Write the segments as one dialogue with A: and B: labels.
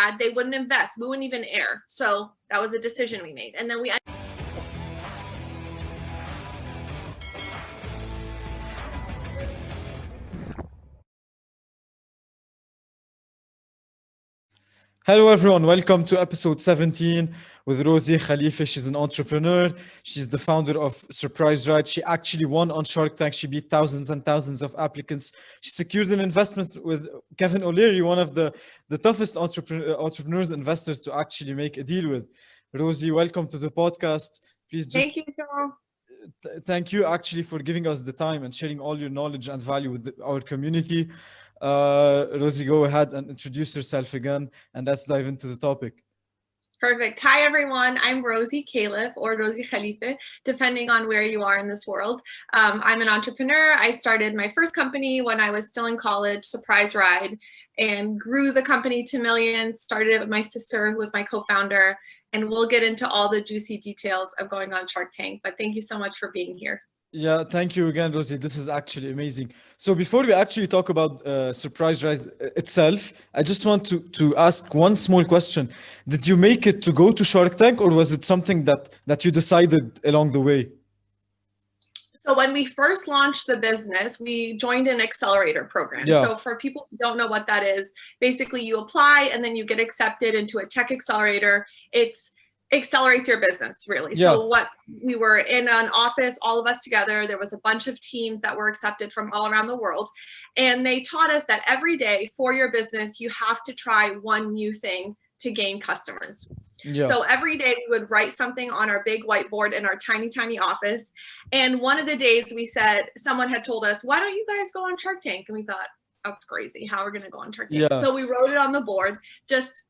A: had, they wouldn't invest. We wouldn't even air. So that was a decision we made. And then we
B: Hello everyone, welcome to episode 17 with Rosy Khalife. She's an entrepreneur. She's the founder of Surprise Ride. She actually won on Shark Tank. She beat thousands and thousands of applicants. She secured an investment with Kevin O'Leary, one of the toughest entrepreneurs, investors to actually make a deal with. Rosy, welcome to the podcast. Please just
A: thank you, Joel.
B: Thank you actually for giving us the time and sharing all your knowledge and value with our community. Rosie, go ahead and introduce yourself again, and let's dive into the topic.
A: Perfect. Hi, everyone. I'm Rosy Khalife or Rosy Khalife, depending on where you are in this world. I'm an entrepreneur. I started my first company when I was still in college, Surprise Ride, and grew the company to millions. Started it with my sister, who was my co-founder, and we'll get into all the juicy details of going on Shark Tank. But thank you so much for being here.
B: Yeah, thank you again, Rosie. This is actually amazing. So before we actually talk about Surprise Rise itself, I just want to ask one small question. Did you make it to go to Shark Tank, or was it something that you decided along the way?
A: So when we first launched the business, we joined an accelerator program.
B: Yeah.
A: So for people who don't know what that is, basically you apply and then you get accepted into a tech accelerator. It's accelerates your business, really.
B: Yeah.
A: So what we were in an office, all of us together, there was a bunch of teams that were accepted from all around the world. And they taught us that every day for your business, you have to try one new thing to gain customers.
B: Yeah.
A: So every day we would write something on our big whiteboard in our tiny, tiny office. And one of the days we said, someone had told us, why don't you guys go on Shark Tank? And we thought, that's crazy. How are we going to go on Shark Tank?
B: Yeah.
A: So we wrote it on the board, just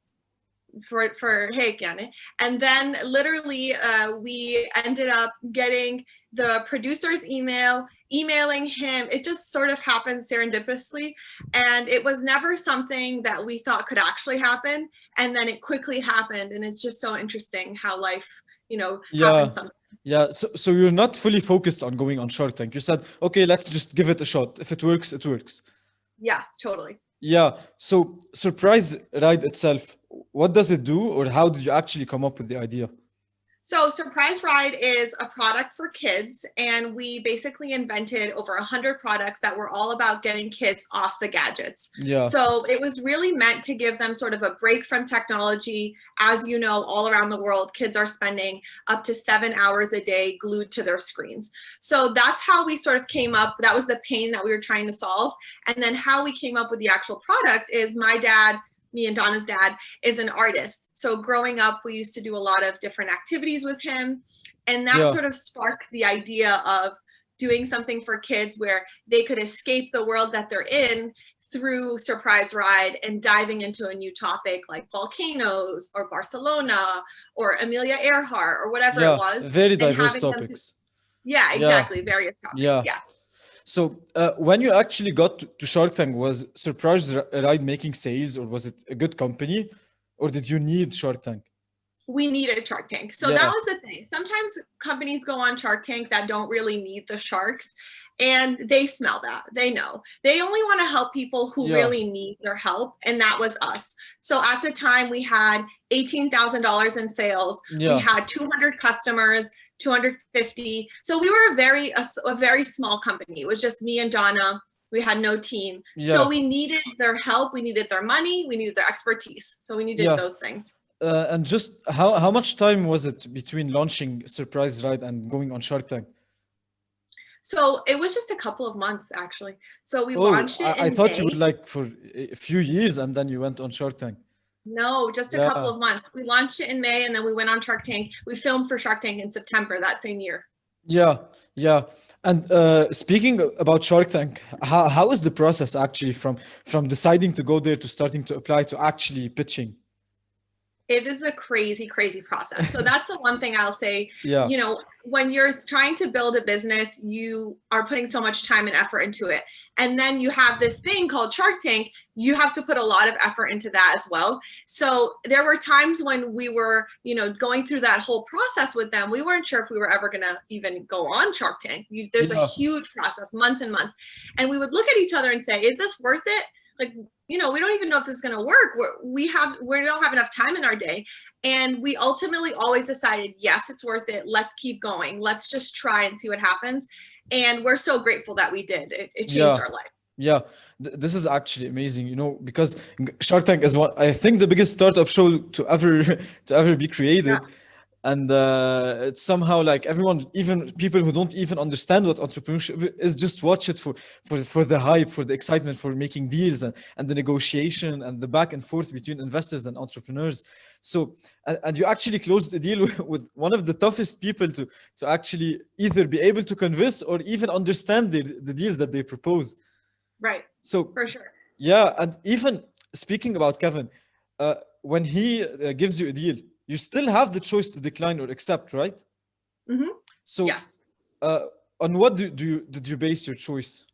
A: for hey, yani. And then literally we ended up getting the producer's emailing him. It just sort of happened serendipitously, and it was never something that we thought could actually happen, and then it quickly happened. And it's just so interesting how life, happens sometimes.
B: Yeah, so you're not fully focused on going on Shark Tank. You said, okay, let's just give it a shot. If it works, it works.
A: Yes, totally.
B: Yeah. So Surprise Ride itself, what does it do, or how did you actually come up with the idea?
A: So Surprise Ride is a product for kids, and we basically invented over 100 products that were all about getting kids off the gadgets.
B: Yeah.
A: So it was really meant to give them sort of a break from technology. As you know, all around the world, kids are spending up to 7 hours a day glued to their screens. So that's how we sort of came up. That was the pain that we were trying to solve. And then how we came up with the actual product is me and Donna's dad is an artist. So growing up, we used to do a lot of different activities with him. And that sort of sparked the idea of doing something for kids where they could escape the world that they're in through Surprise Ride and diving into a new topic like volcanoes or Barcelona or Amelia Earhart or whatever it was.
B: Very diverse topics.
A: Yeah, exactly. Various topics. Yeah.
B: So when you actually got to Shark Tank, was Surprise Ride making sales, or was it a good company, or did you need Shark Tank?
A: We needed Shark Tank. So that was the thing. Sometimes companies go on Shark Tank that don't really need the sharks, and they smell that. They know. They only want to help people who really need their help, and that was us. So at the time, we had $18,000 in sales. We had 200 customers. 250. So we were a very small company. It was just me and Donna. We had no team. So we needed their help. We needed their money. We needed their expertise. So we needed those things.
B: And just how much time was it between launching Surprise Ride and going on Shark Tank?
A: So it was just a couple of months, actually. So we launched it in
B: I thought
A: May.
B: you would like for a few years and then you went on Shark Tank.
A: No, just a couple of months. We launched it in May, and then we went on Shark Tank. We filmed for Shark Tank in September that same year.
B: Yeah. And speaking about Shark Tank, how is the process actually from deciding to go there to starting to apply to actually pitching?
A: It is a crazy, crazy process. So that's the one thing I'll say.
B: Yeah.
A: When you're trying to build a business, you are putting so much time and effort into it. And then you have this thing called Shark Tank. You have to put a lot of effort into that as well. So there were times when we were, going through that whole process with them. We weren't sure if we were ever going to even go on Shark Tank. There's a huge process, months and months. And we would look at each other and say, is this worth it? Like, we don't even know if this is going to work. We don't have enough time in our day. And we ultimately always decided, yes, it's worth it. Let's keep going. Let's just try and see what happens. And we're so grateful that we did. It changed
B: Yeah.
A: our life.
B: Yeah, this is actually amazing, because Shark Tank is one, I think, the biggest startup show to ever to ever be
A: Yeah.
B: created, and it's somehow like everyone, even people who don't even understand what entrepreneurship is, just watch it for the hype, for the excitement, for making deals, and the negotiation and the back and forth between investors and entrepreneurs. So, and you actually closed a deal with one of the toughest people to actually either be able to convince or even understand the deals that they propose.
A: Right.
B: So,
A: For sure.
B: yeah, and even speaking about Kevin, when he gives you a deal, you still have the choice to decline or accept, right?
A: Mm-hmm.
B: So,
A: Yes.
B: uh, on what did you base your choice?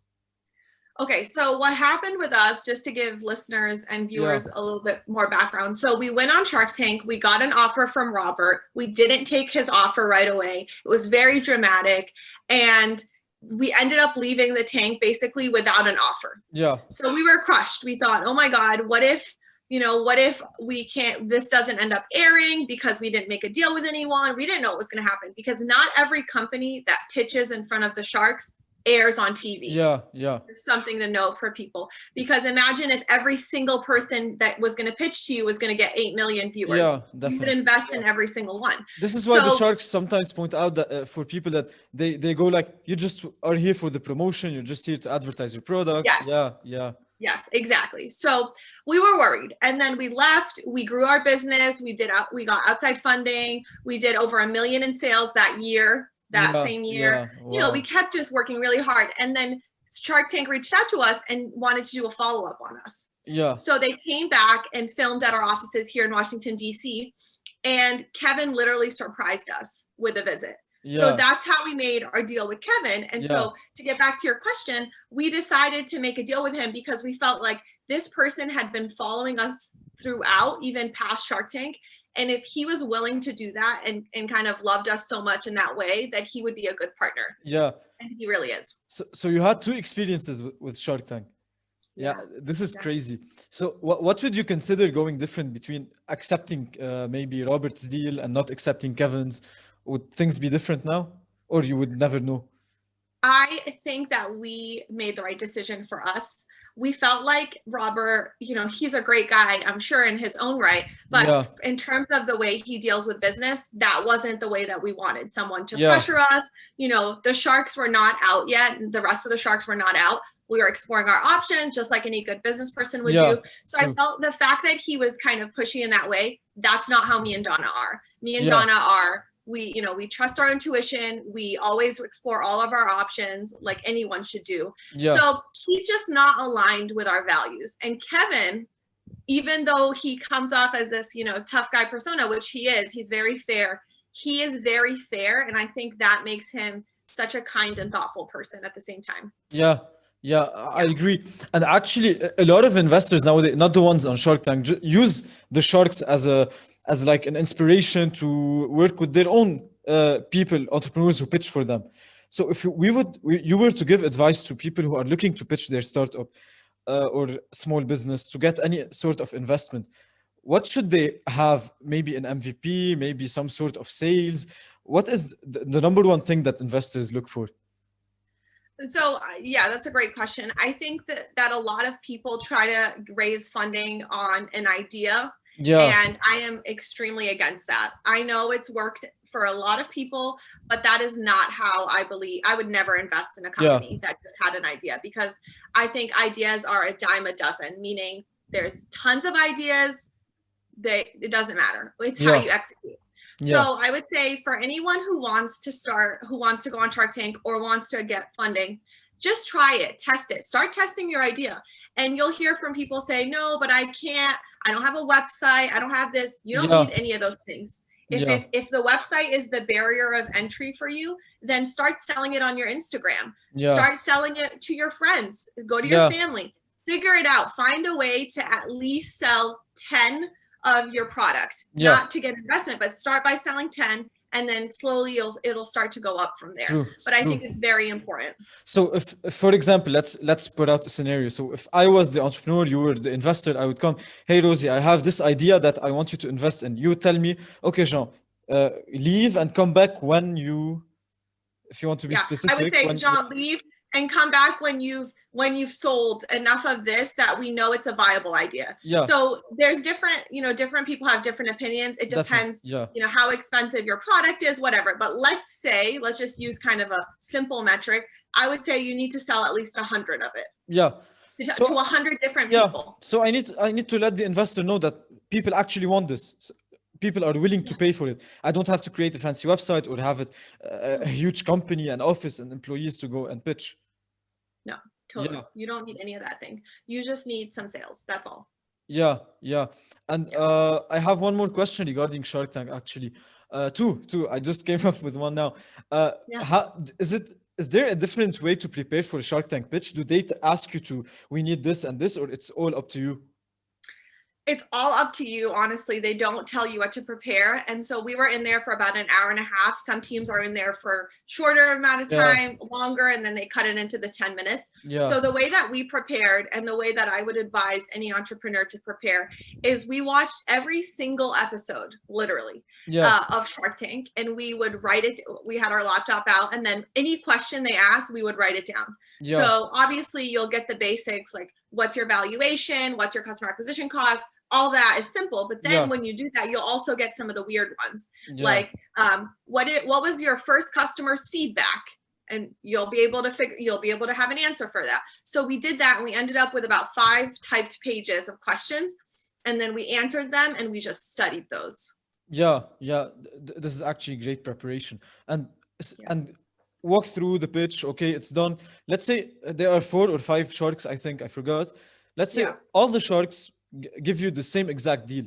A: Okay, so what happened with us, just to give listeners and
B: Yeah,
A: viewers a little bit more background. So we went on Shark Tank. We got an offer from Robert. We didn't take his offer right away. It was very dramatic. And we ended up leaving the tank basically without an offer.
B: yeah,
A: So we were crushed. We thought, oh my God, what if this doesn't end up airing because we didn't make a deal with anyone? We didn't know what was going to happen, because not every company that pitches in front of the sharks airs on TV.
B: yeah, yeah,
A: It's something to know for people, because imagine if every single person that was going to pitch to you was going to get 8 million viewers.
B: yeah,
A: You would
B: definitely.
A: invest in every single one.
B: This is why the
A: So
B: sharks sometimes point out that for people that they go like, you just are here for the promotion, you're just here to advertise your product.
A: yeah,
B: Yeah, yeah,
A: yes, exactly. So we were worried, and then we left. We grew our business. We got outside funding. We did over $1 million in sales that year. That
B: yeah,
A: same year,
B: yeah.
A: we
B: Wow.
A: kept just working really hard. And then Shark Tank reached out to us and wanted to do a follow-up on us.
B: Yeah,
A: So they came back and filmed at our offices here in Washington, D.C. And Kevin literally surprised us with a visit. So
B: yeah,
A: that's how we made our deal with Kevin. And
B: yeah,
A: so to get back to your question, we decided to make a deal with him because we felt like this person had been following us throughout, even past Shark Tank. And if he was willing to do that and kind of loved us so much in that way, that he would be a good partner.
B: yeah.
A: And he really is.
B: So you had two experiences with Shark Tank. Yeah, this is crazy. So what would you consider going different between accepting maybe Robert's deal and not accepting Kevin's? Would things be different now, or you would never know?
A: I think that we made the right decision for us. We felt like Robert, he's a great guy, I'm sure, in his own right. But
B: Yeah,
A: in terms of the way he deals with business, that wasn't the way that we wanted someone to
B: yeah,
A: pressure us. The sharks were not out yet. The rest of the sharks were not out. We were exploring our options, just like any good business person would
B: yeah,
A: do. So I
B: true.
A: felt the fact that he was kind of pushy in that way, that's not how me and Donna are. Me and
B: Yeah,
A: Donna are, we trust our intuition. We always explore all of our options like anyone should do.
B: yeah,
A: So he's just not aligned with our values. And Kevin, even though he comes off as this, tough guy persona, which he is, he's very fair. He is very fair. And I think that makes him such a kind and thoughtful person at the same time.
B: yeah, yeah. I agree. And actually, a lot of investors nowadays, not the ones on Shark Tank, use the sharks as like an inspiration to work with their own people, entrepreneurs who pitch for them. So if you were to give advice to people who are looking to pitch their startup or small business to get any sort of investment, what should they have? Maybe an MVP, maybe some sort of sales. What is the number one thing that investors look for?
A: So yeah, that's a great question. I think that a lot of people try to raise funding on an idea,
B: Yeah,
A: and I am extremely against that. I know it's worked for a lot of people, but that is not how I believe. I would never invest in a
B: yeah,
A: company that just had an idea, because I think ideas are a dime a dozen, meaning there's tons of ideas. It doesn't matter. It's how
B: yeah,
A: you execute.
B: yeah,
A: So I would say for anyone who wants to go on Shark Tank or wants to get funding, just try it, test it, start testing your idea. And you'll hear from people say, no, but I don't have a website, I don't have this. You don't
B: yeah,
A: need any of those things.
B: yeah,
A: If the website is the barrier of entry for you, then start selling it on your Instagram,
B: yeah,
A: start selling it to your friends, go to your
B: yeah,
A: family, figure it out, find a way to at least sell 10 of your product,
B: yeah,
A: not to get investment, but start by selling 10 and then slowly it'll start to go up from there.
B: True,
A: But I
B: true.
A: think it's very important.
B: So if for example, let's put out a scenario. So if I was the entrepreneur, you were the investor, I would come, hey Rosie, I have this idea that I want you to invest in. You would tell me, okay, Jean, leave and come back when you, if you want to be
A: Yeah, I would
B: specific,
A: say,
B: when
A: John, leave and come back when you've sold enough of this that we know it's a viable idea.
B: yeah,
A: So there's different, different people have different opinions. It
B: definitely,
A: depends,
B: yeah,
A: how expensive your product is, whatever. But let's just use kind of a simple metric. I would say you need to sell at least 100 of it
B: yeah.
A: to 100 different
B: Yeah,
A: people.
B: so I need to let the investor know that people actually want this. People are willing to pay for it. I don't have to create a fancy website or have it a huge company and office and employees to go and pitch.
A: No, totally.
B: Yeah.
A: You don't need any of that thing. You just need some sales. That's all.
B: Yeah, yeah. And I have one more question regarding Shark Tank actually. Two. I just came up with one now.
A: Yeah.
B: Is there a different way to prepare for a Shark Tank pitch? Do they ask you to, we need this and this, or it's all up to you?
A: It's all up to you, honestly. They don't tell you what to prepare. And so we were in there for about an hour and a half. Some teams are in there for shorter amount of
B: Yeah.
A: time, longer, and then they cut it into the 10 minutes.
B: Yeah.
A: So the way that we prepared and the way that I would advise any entrepreneur to prepare is we watched every single episode, literally,
B: Yeah.
A: of Shark Tank, and we would write it. We had our laptop out, and then any question they asked, we would write it down.
B: Yeah.
A: So obviously you'll get the basics, like what's your valuation, what's your customer acquisition cost, all that is simple. But then
B: Yeah.
A: when you do that, you'll also get some of the weird ones,
B: Yeah.
A: like what was your first customer's feedback? And you'll be able to have an answer for that. So we did that, and we ended up with about 5 typed pages of questions, and then we answered them, and we just studied those.
B: Yeah, yeah. This is actually great preparation. And and walk through the pitch. Okay, it's done. Let's say there are 4 or 5 sharks. I think I forgot. Let's say
A: Yeah.
B: all the sharks give you the same exact deal.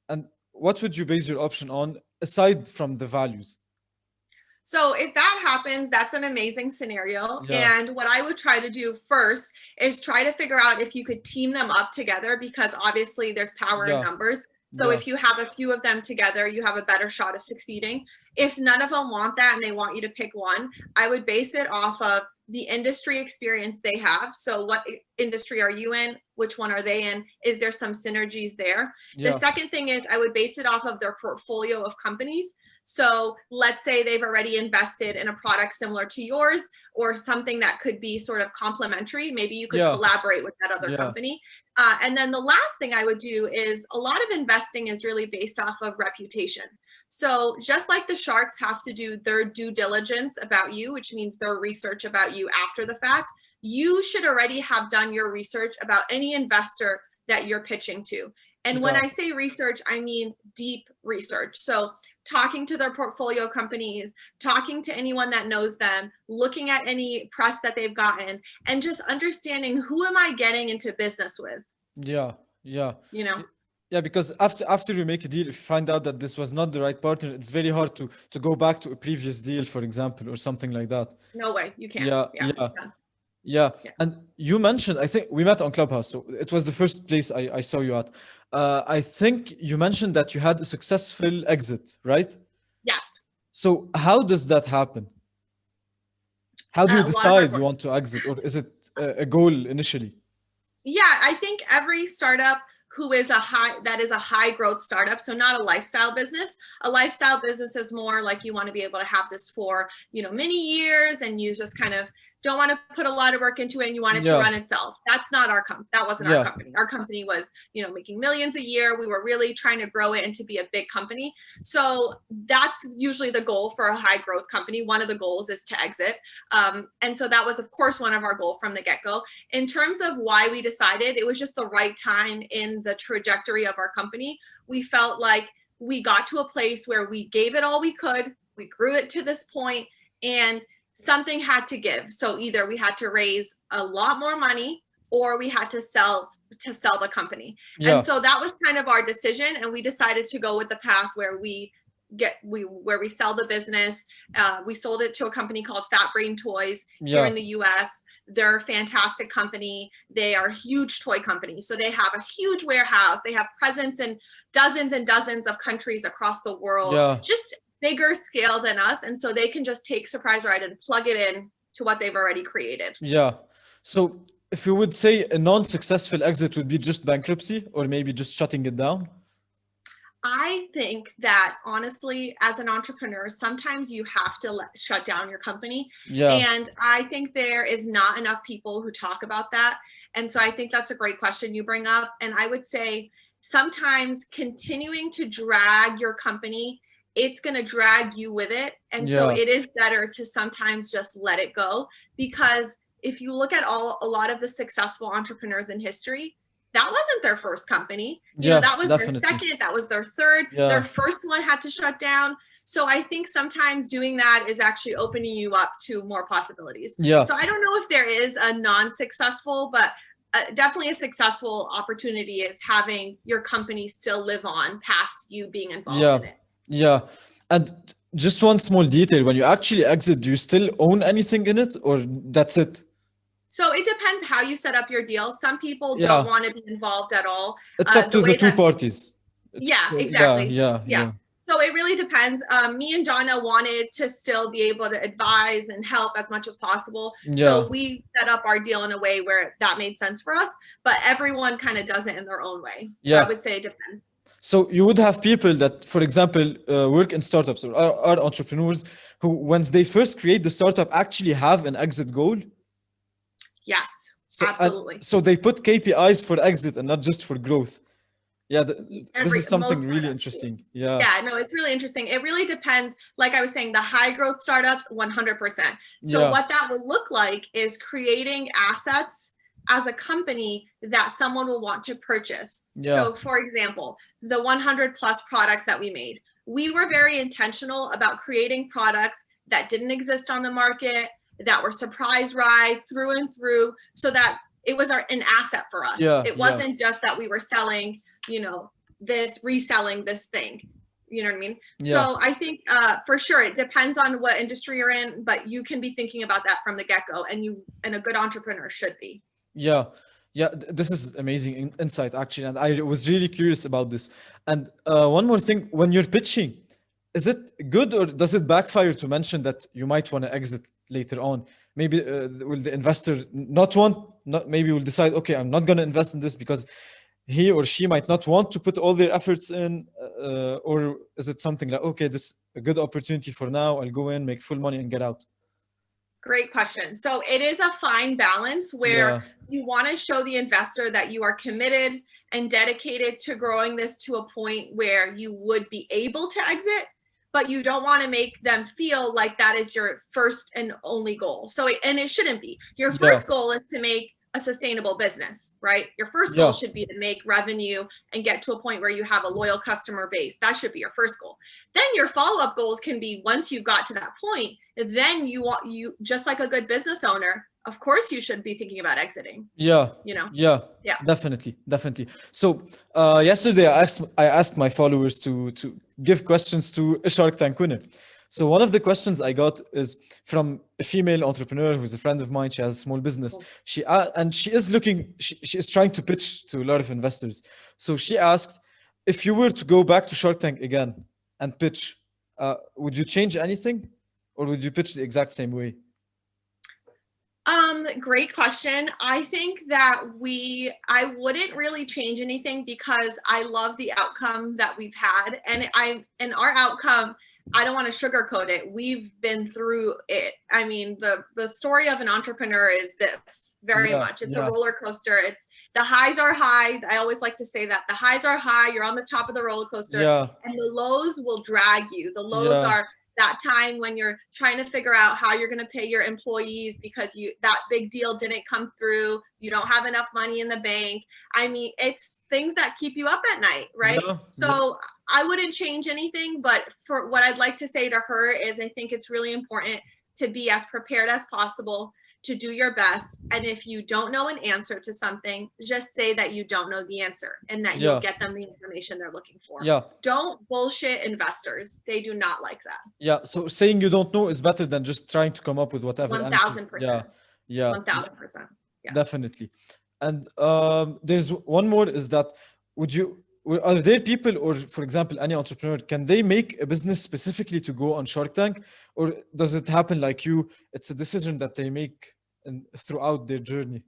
B: And what would you base your option on aside from the values?
A: So if that happens, that's an amazing scenario.
B: Yeah.
A: And what I would try to do first is try to figure out if you could team them up together, because obviously there's power
B: Yeah.
A: in numbers. So
B: Yeah.
A: if you have a few of them together, you have a better shot of succeeding. If none of them want that and they want you to pick one, I would base it off of the industry experience they have. So what industry are you in? Which one are they in? Is there some synergies there?
B: Yeah.
A: The second thing is I would base it off of their portfolio of companies. So let's say they've already invested in a product similar to yours, or something that could be sort of complementary. Maybe you could
B: Yeah.
A: collaborate with that other
B: Yeah.
A: company. And then the last thing I would do is, a lot of investing is really based off of reputation. So just like the sharks have to do their due diligence about you, which means their research about you after the fact, you should already have done your research about any investor that you're pitching to. And when
B: Yeah.
A: I say research, I mean deep research. So talking to their portfolio companies, talking to anyone that knows them, looking at any press that they've gotten, and just understanding, who am I getting into business with?
B: Yeah. Yeah.
A: You know?
B: Yeah, because after you make a deal, if you find out that this was not the right partner, it's very hard to go back to a previous deal, for example, or something like that.
A: No way, you can't.
B: Yeah,
A: Yeah.
B: yeah.
A: Yeah.
B: Yeah.
A: Yeah.
B: And you mentioned, I think we met on Clubhouse, so it was the first place I saw you at. I think you mentioned that you had a successful exit, right?
A: Yes.
B: So how does that happen? How do
A: A
B: you
A: lot of
B: decide
A: hard
B: you
A: work.
B: want to exit, or is it a goal initially?
A: Yeah, I think every startup that is a high growth startup, so not a lifestyle business. A lifestyle business is more like you want to be able to have this for, many years, and you just kind of don't want to put a lot of work into it, and you want it to
B: Yeah.
A: run itself. That's not our that wasn't our
B: Yeah.
A: company. Our company was, making millions a year. We were really trying to grow it and to be a big company. So that's usually the goal for a high growth company. One of the goals is to exit. And so that was, of course, one of our goals from the get-go. In terms of why we decided, it was just the right time in the trajectory of our company. We felt like we got to a place where we gave it all we could. We grew it to this point, and something had to give. So either we had to raise a lot more money, or we had to sell the company.
B: Yeah.
A: And so that was kind of our decision, and we decided to go with the path where we sell the business. We sold it to a company called Fat Brain Toys here
B: Yeah.
A: in the US. They're a fantastic company. They are a huge toy company. So they have a huge warehouse. They have presence in dozens and dozens of countries across the world.
B: Yeah.
A: Just bigger scale than us, and so they can just take Surprise Ride and plug it in to what they've already created.
B: Yeah. So if you would say a non-successful exit would be just bankruptcy or maybe just shutting it down?
A: I think that honestly, as an entrepreneur, sometimes you have to shut down your company.
B: Yeah.
A: And I think there is not enough people who talk about that. And so I think that's a great question you bring up. And I would say sometimes continuing to drag your company, it's going to drag you with it. And so
B: Yeah.
A: it is better to sometimes just let it go, because if you look at a lot of the successful entrepreneurs in history, that wasn't their first company.
B: Yeah,
A: That was their
B: definitely.
A: second, that was their third.
B: Yeah.
A: Their first one had to shut down. So I think sometimes doing that is actually opening you up to more possibilities.
B: Yeah.
A: So I don't know if there is a non-successful, but definitely a successful opportunity is having your company still live on past you being involved in it.
B: Yeah. And just one small detail, when you actually exit, do you still own anything in it or that's it?
A: So it depends how you set up your deal. Some people
B: Yeah.
A: don't want to be involved at all.
B: It's up to the two parties.
A: Yeah, exactly.
B: Yeah.
A: So it really depends. Me and Donna wanted to still be able to advise and help as much as possible.
B: Yeah.
A: So we set up our deal in a way where that made sense for us, but everyone kind of does it in their own way. So
B: Yeah.
A: I would say it depends.
B: So you would have people that, for example, work in startups or are entrepreneurs who, when they first create the startup, actually have an exit goal.
A: Yes,
B: So,
A: absolutely.
B: so they put KPIs for exit and not just for growth. Yeah, this is something really interesting. Yeah.
A: Yeah, no, it's really interesting. It really depends. Like I was saying, the high growth startups, 100%. So what that would look like is creating assets as a company that someone will want to purchase.
B: Yeah.
A: So for example, the 100 plus products that we made, we were very intentional about creating products that didn't exist on the market, that were Surprise Ride through and through, so that it was an asset for us.
B: Yeah,
A: it wasn't just that we were selling, reselling this thing. You know what I mean?
B: Yeah.
A: So I think for sure it depends on what industry you're in, but you can be thinking about that from the get-go, and a good entrepreneur should be.
B: Yeah. This is amazing insight actually, and I was really curious about this. And one more thing, when you're pitching, is it good or does it backfire to mention that you might want to exit later on? Maybe will the investor maybe will decide, okay, I'm not going to invest in this because he or she might not want to put all their efforts in, or is it something like, okay, this is a good opportunity for now, I'll go in, make full money and get out?
A: Great question. So it is a fine balance where you want to show the investor that you are committed and dedicated to growing this to a point where you would be able to exit, but you don't want to make them feel like that is your first and only goal. So, and it shouldn't be. Your first goal is to make a sustainable business, right? Your first goal should be to make revenue and get to a point where you have a loyal customer base. That should be your first goal. Then your follow-up goals can be, once you've got to that point, then you just like a good business owner, of course you should be thinking about exiting.
B: Yeah. Definitely. So yesterday I asked my followers to give questions to a Shark Tank winner. So one of the questions I got is from a female entrepreneur who's a friend of mine. She has a small business. She is trying to pitch to a lot of investors. So she asked, if you were to go back to Shark Tank again and pitch, would you change anything, or would you pitch the exact same way?
A: Great question. I think that I wouldn't really change anything because I love the outcome that we've had, and our outcome, I don't want to sugarcoat it. We've been through it. I mean, the story of an entrepreneur is this very much. It's a roller coaster. The highs are high. I always like to say that the highs are high. You're on the top of the roller coaster, and the lows will drag you. The lows are that time when you're trying to figure out how you're going to pay your employees because that big deal didn't come through. You don't have enough money in the bank. I mean, it's things that keep you up at night, right? So I wouldn't change anything, but for what I'd like to say to her is I think it's really important to be as prepared as possible, to do your best. And if you don't know an answer to something, just say that you don't know the answer and that you'll get them the information they're looking for. Don't bullshit investors. They do not like that.
B: So saying you don't know is better than just trying to come up with whatever
A: 1,000%.
B: answer.
A: 1,000%.
B: Definitely. And there's one more, is that would you Are there people, or for example, any entrepreneur, can they make a business specifically to go on Shark Tank, or does it happen like you? It's a decision that they make throughout their journey.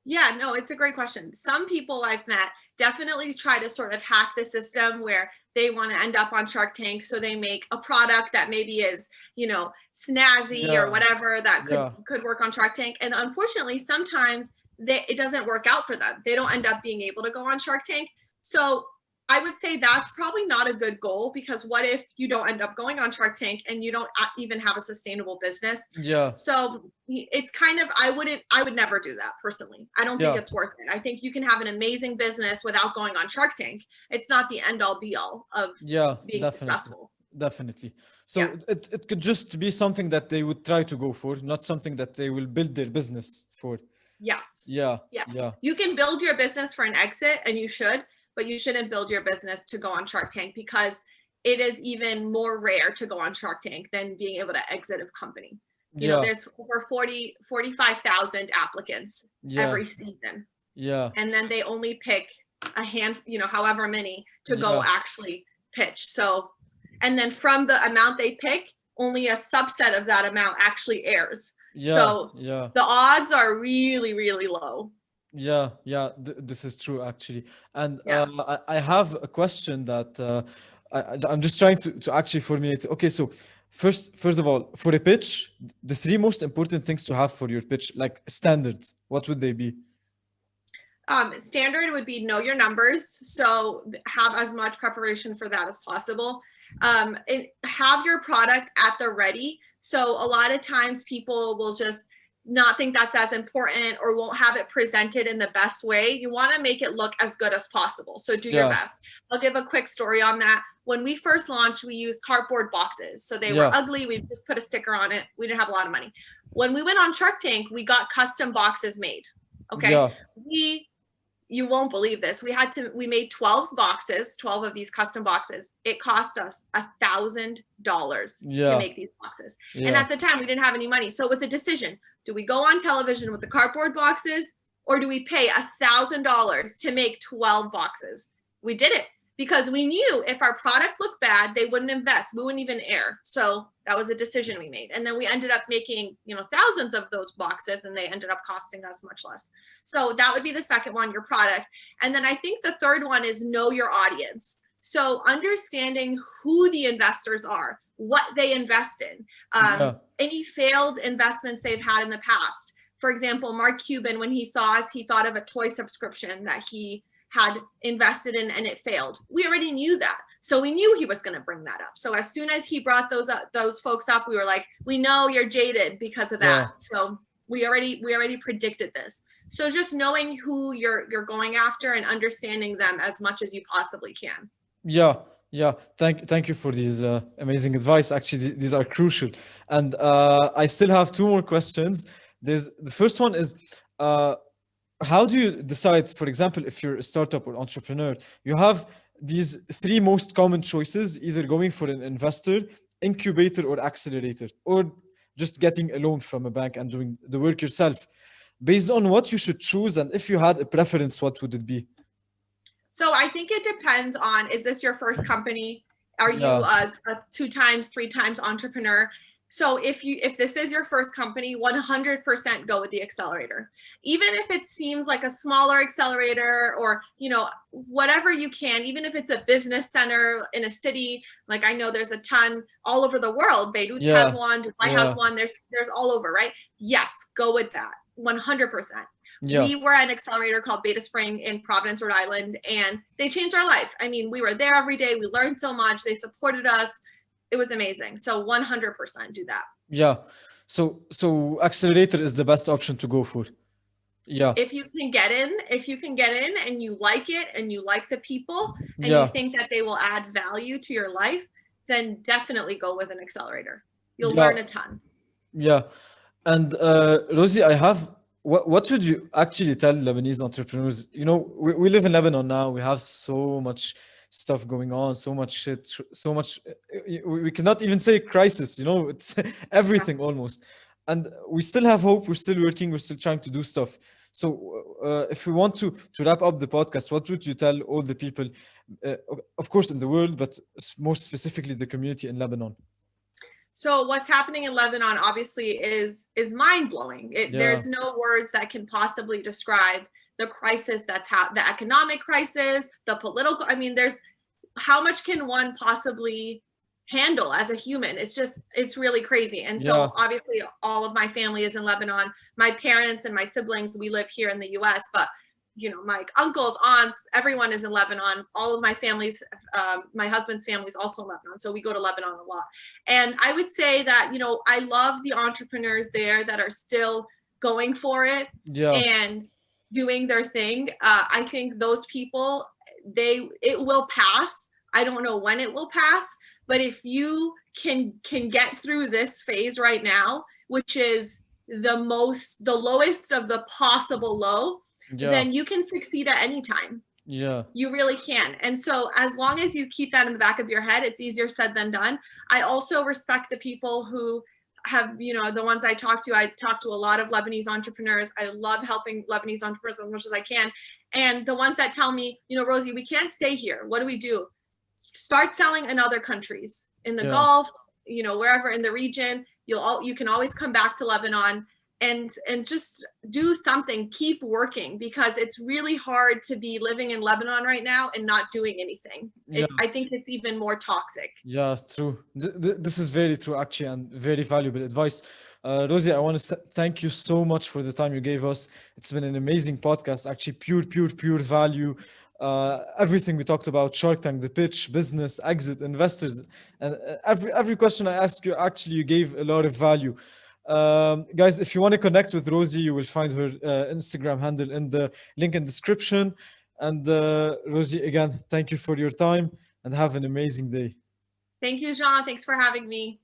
A: Yeah, no, it's a great question. Some people I've met definitely try to sort of hack the system where they want to end up on Shark Tank. So they make a product that maybe is, snazzy or
B: Yeah,
A: whatever that
B: yeah,
A: could work on Shark Tank. And unfortunately, sometimes it doesn't work out for them. They don't end up being able to go on Shark Tank. So I would say that's probably not a good goal, because what if you don't end up going on Shark Tank and you don't even have a sustainable business?
B: yeah,
A: So it's kind of, I would never do that personally. I don't think
B: yeah,
A: it's worth it. I think you can have an amazing business without going on Shark Tank. It's not the end all be all of
B: yeah,
A: being
B: definitely,
A: successful.
B: definitely.
A: Yeah.
B: So it could just be something that they would try to go for, not something that they will build their business for.
A: Yes.
B: Yeah,
A: Yeah.
B: yeah,
A: You can build your business for an exit, and you should, but you shouldn't build your business to go on Shark Tank, because it is even more rare to go on Shark Tank than being able to exit a company.
B: yeah,
A: There's over 45,000 applicants
B: yeah,
A: every season.
B: yeah,
A: And then they only pick a hand, however many to go
B: yeah,
A: actually pitch. So, and then from the amount they pick, only a subset of that amount actually airs.
B: yeah,
A: So
B: yeah.
A: the odds are really, really low.
B: Yeah, yeah, this is true actually. And
A: Yeah.
B: I have a question that I'm just trying to actually formulate. Okay, so first of all, for a pitch, the three most important things to have for your pitch, like standards, what would they be?
A: Standard would be know your numbers. So have as much preparation for that as possible. And have your product at the ready. So a lot of times people will just not think that's as important, or won't have it presented in the best way. You want to make it look as good as possible. So do your
B: Yeah,
A: best. I'll give a quick story on that. When we first launched, we used cardboard boxes. So they were
B: yeah,
A: ugly. We just put a sticker on it. We didn't have a lot of money. When we went on Shark Tank, we got custom boxes made. Okay.
B: yeah,
A: You won't believe this. We made 12 boxes, 12 of these custom boxes. It cost us $1,000 to
B: yeah,
A: make these boxes. And
B: yeah,
A: at the time we didn't have any money. So it was a decision. Do we go on television with the cardboard boxes, or do we pay $1,000 to make 12 boxes? We did it because we knew if our product looked bad, they wouldn't invest. We wouldn't even air. So that was a decision we made. And then we ended up making, thousands of those boxes, and they ended up costing us much less. So that would be the second one, your product. And then I think the third one is know your audience. So understanding who the investors are, what they invest in,
B: yeah,
A: any failed investments they've had in the past. For example, Mark Cuban, when he saw us, he thought of a toy subscription that he had invested in and it failed. We already knew that. So we knew he was going to bring that up. So as soon as he brought those folks up, we were like, we know you're jaded because of that.
B: yeah,
A: So we already predicted this. So just knowing who you're going after and understanding them as much as you possibly can.
B: yeah, yeah. Thank you for these amazing advice. Actually, these are crucial. And I still have two more questions. The first one is, how do you decide, for example, if you're a startup or entrepreneur, you have these three most common choices, either going for an investor, incubator, or accelerator, or just getting a loan from a bank and doing the work yourself. Based on what you should choose, and if you had a preference, what would it be?
A: So I think it depends on, is this your first company? Are you
B: Yeah,
A: a 2 times, 3 times entrepreneur? So if this is your first company, 100% go with the accelerator. Even if it seems like a smaller accelerator, or, whatever you can, even if it's a business center in a city, like I know there's a ton all over the world. Beirut has
B: yeah,
A: one, Dubai has
B: yeah,
A: one, there's all over, right? Yes, go with that. 100%.
B: yeah,
A: We were at an accelerator called Beta Spring in Providence, Rhode Island, and they changed our life. I mean, we were there every day. We learned so much. They supported us. It was amazing. So 100% do that.
B: yeah. So accelerator is the best option to go for. Yeah,
A: If you can get in and you like it and you like the people and you
B: yeah,
A: think that they will add value to your life, then definitely go with an accelerator. You'll
B: yeah,
A: learn a ton.
B: yeah. And Rosie, I have what would you actually tell Lebanese entrepreneurs? We live in Lebanon now. We have so much stuff going on, so much shit, so much. We cannot even say crisis. It's everything almost, and we still have hope. We're still working. We're still trying to do stuff. So, if we want to wrap up the podcast, what would you tell all the people, of course, in the world, but more specifically the community in Lebanon?
A: So what's happening in Lebanon obviously is mind-blowing.
B: Yeah.
A: There's no words that can possibly describe the crisis that's the economic crisis, the political. I mean, there's how much can one possibly handle as a human? It's really crazy. And so
B: Yeah.
A: obviously all of my family is in Lebanon. My parents and my siblings, we live here in the US, but you know, my uncles, aunts, everyone is in Lebanon. All of my families, my husband's family is also in Lebanon. So we go to Lebanon a lot. And I would say that, you know, I love the entrepreneurs there that are still going for it
B: Yeah.
A: and doing their thing. I think those people, it will pass. I don't know when it will pass, but if you can get through this phase right now, which is the lowest of the possible low,
B: Yeah.
A: then you can succeed at any time.
B: Yeah.
A: You really can. And so as long as you keep that in the back of your head, it's easier said than done. I also respect the people who have, you know, the ones I talk to a lot of Lebanese entrepreneurs. I love helping Lebanese entrepreneurs as much as I can. And the ones that tell me, you know, Rosie, we can't stay here. What do we do? Start selling in other countries, in the Gulf, you know, wherever in the region. You can always come back to Lebanon and just do something, keep working, because it's really hard to be living in Lebanon right now and not doing anything. I think it's even more toxic.
B: Yeah, true. This is very true, actually, and very valuable advice. Rosie, I want to thank you so much for the time you gave us. It's been an amazing podcast, actually, pure value. Everything we talked about, Shark Tank, the pitch, business, exit, investors, and every question I asked you, actually, you gave a lot of value. Guys, if you want to connect with Rosie, you will find her Instagram handle in the link in description. And Rosie, again, thank you for your time and have an amazing day.
A: Thank you, Jean. Thanks for having me.